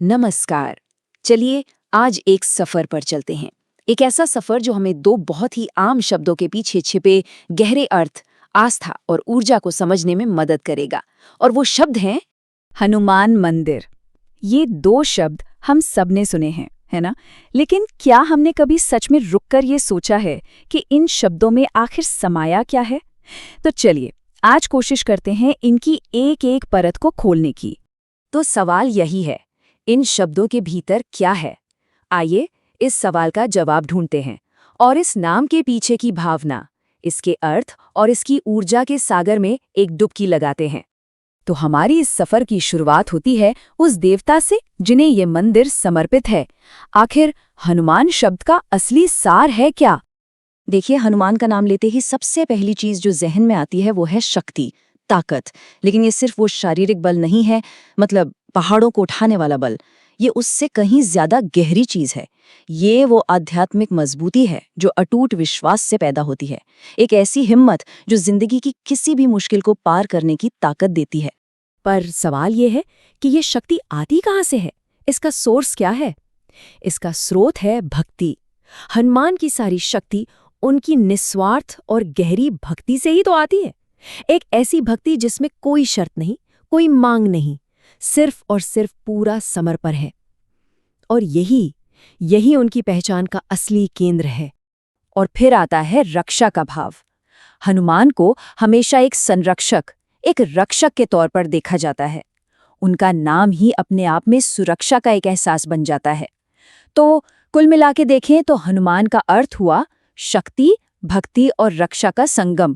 नमस्कार। चलिए आज एक सफर पर चलते हैं। एक ऐसा सफर जो हमें दो बहुत ही आम शब्दों के पीछे छिपे गहरे अर्थ, आस्था और ऊर्जा को समझने में मदद करेगा। और वो शब्द हैं हनुमान मंदिर। ये दो शब्द हम सब ने सुने हैं, है ना? लेकिन क्या हमने कभी सच में रुककर ये सोचा है कि इन शब्दों में आखिर समाया क्या है? तो चलिए आज कोशिश करते हैं इनकी एक एक परत को खोलने की। तो सवाल यही है, इन शब्दों के भीतर क्या है? आइए इस सवाल का जवाब ढूंढते हैं और इस नाम के पीछे की भावना, इसके अर्थ और इसकी ऊर्जा के सागर में एक डुबकी लगाते हैं। तो हमारी इस सफर की शुरुआत होती है उस देवता से जिन्हें ये मंदिर समर्पित है। आखिर हनुमान शब्द का असली सार है क्या? देखिए, हनुमान का नाम लेते ही सबसे पहली चीज जो जहन में आती है वो है शक्ति, ताकत। लेकिन ये सिर्फ वो शारीरिक बल नहीं है, मतलब पहाड़ों को उठाने वाला बल। ये उससे कहीं ज्यादा गहरी चीज है। ये वो आध्यात्मिक मजबूती है जो अटूट विश्वास से पैदा होती है। एक ऐसी हिम्मत जो जिंदगी की किसी भी मुश्किल को पार करने की ताकत देती है। पर सवाल ये है कि ये शक्ति आती कहाँ से है? इसका सोर्स क्या है? इसका स्रोत है भक्ति। हनुमान की सारी शक्ति उनकी निस्वार्थ और गहरी भक्ति से ही तो आती है। एक ऐसी भक्ति जिसमें कोई शर्त नहीं, कोई मांग नहीं, सिर्फ और सिर्फ पूरा समर्पण है। और यही उनकी पहचान का असली केंद्र है। और फिर आता है रक्षा का भाव। हनुमान को हमेशा एक संरक्षक, एक रक्षक के तौर पर देखा जाता है। उनका नाम ही अपने आप में सुरक्षा का एक एहसास बन जाता है। तो कुल मिला के देखें तो हनुमान का अर्थ हुआ शक्ति, भक्ति और रक्षा का संगम।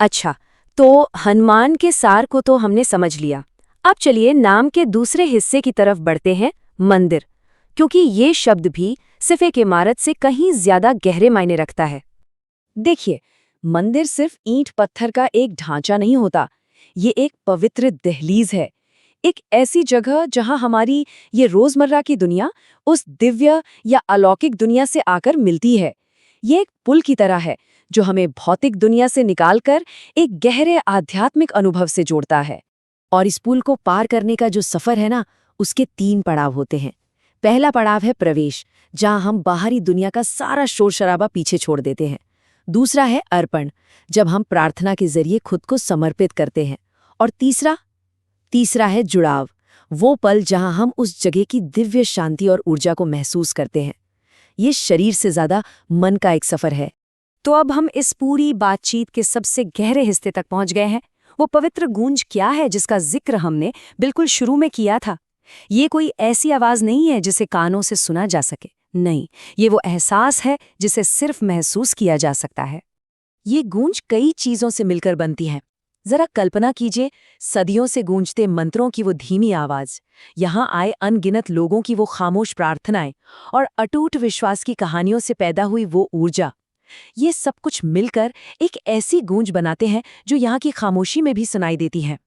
अच्छा, तो हनुमान के सार को तो हमने समझ लिया। अब चलिए नाम के दूसरे हिस्से की तरफ बढ़ते हैं, मंदिर। क्योंकि ये शब्द भी सिर्फ एक इमारत से कहीं ज्यादा गहरे मायने रखता है। देखिए, मंदिर सिर्फ ईंट पत्थर का एक ढांचा नहीं होता। ये एक पवित्र दहलीज है, एक ऐसी जगह जहां हमारी ये रोजमर्रा की दुनिया उस दिव्य या अलौकिक दुनिया से आकर मिलती है। ये एक पुल की तरह है जो हमें भौतिक दुनिया से निकालकर एक गहरे आध्यात्मिक अनुभव से जोड़ता है। और इस पुल को पार करने का जो सफर है ना, उसके 3 पड़ाव होते हैं। पहला पड़ाव है प्रवेश, जहां हम बाहरी दुनिया का सारा शोर शराबा पीछे छोड़ देते हैं। दूसरा है अर्पण, जब हम प्रार्थना के जरिए खुद को समर्पित करते हैं। और तीसरा है जुड़ाव, वो पल जहां हम उस जगह की दिव्य शांति और ऊर्जा को महसूस करते हैं। ये शरीर से ज्यादा मन का एक सफर है। तो अब हम इस पूरी बातचीत के सबसे गहरे हिस्से तक पहुंच गए हैं। वो पवित्र गूंज क्या है जिसका जिक्र हमने बिल्कुल शुरू में किया था? ये कोई ऐसी आवाज नहीं है जिसे कानों से सुना जा सके। नहीं, ये वो एहसास है जिसे सिर्फ महसूस किया जा सकता है। ये गूंज कई चीजों से मिलकर बनती है। जरा कल्पना कीजिए, सदियों से गूंजते मंत्रों की वो धीमी आवाज, यहाँ आए अनगिनत लोगों की वो खामोश प्रार्थनाएं और अटूट विश्वास की कहानियों से पैदा हुई वो ऊर्जा। ये सब कुछ मिलकर एक ऐसी गूंज बनाते हैं जो यहाँ की खामोशी में भी सुनाई देती है।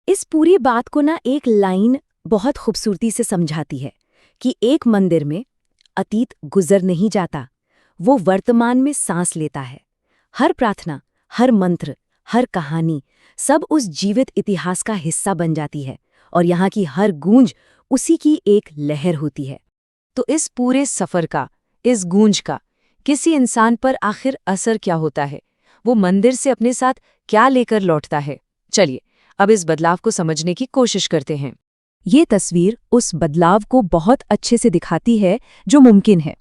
इस पूरी बात को ना एक लाइन बहुत खूबसूरती से समझाती है कि एक मंदिर में अतीत गुजर नहीं जाता, वो वर्तमान में सांस लेता है। हर प्रार्थना, हर मंत्र, हर कहानी, सब उस जीवित इतिहास का हिस्सा बन जाती है और यहाँ की हर गूंज उसी की एक लहर होती है। तो इस पूरे सफर का, इस गूंज का किसी इंसान पर आखिर असर क्या होता है? वो मंदिर से अपने साथ क्या लेकर लौटता है? चलिए अब इस बदलाव को समझने की कोशिश करते हैं। ये तस्वीर उस बदलाव को बहुत अच्छे से दिखाती है जो मुमकिन है।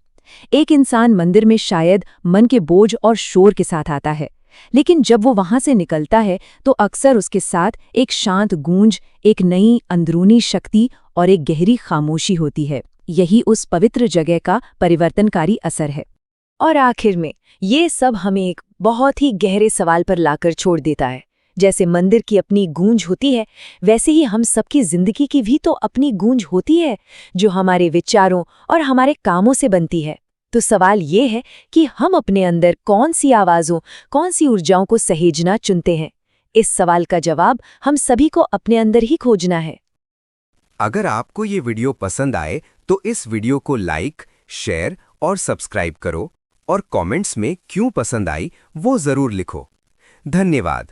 एक इंसान मंदिर में शायद मन के बोझ और शोर के साथ आता है, लेकिन जब वो वहां से निकलता है तो अक्सर उसके साथ एक शांत गूंज, एक नई अंदरूनी शक्ति और एक गहरी खामोशी होती है। यही उस पवित्र जगह का परिवर्तनकारी असर है। और आखिर में ये सब हमें एक बहुत ही गहरे सवाल पर लाकर छोड़ देता है। जैसे मंदिर की अपनी गूंज होती है, वैसे ही हम सबकी जिंदगी की भी तो अपनी गूंज होती है, जो हमारे विचारों और हमारे कामों से बनती है। तो सवाल ये है कि हम अपने अंदर कौन सी आवाज़ों, कौन सी ऊर्जाओं को सहेजना चुनते हैं? इस सवाल का जवाब हम सभी को अपने अंदर ही खोजना है। अगर आपको ये वीडियो पसंद आए तो इस वीडियो को लाइक, शेयर और सब्सक्राइब करो और कमेंट्स में क्यों पसंद आई वो जरूर लिखो। धन्यवाद।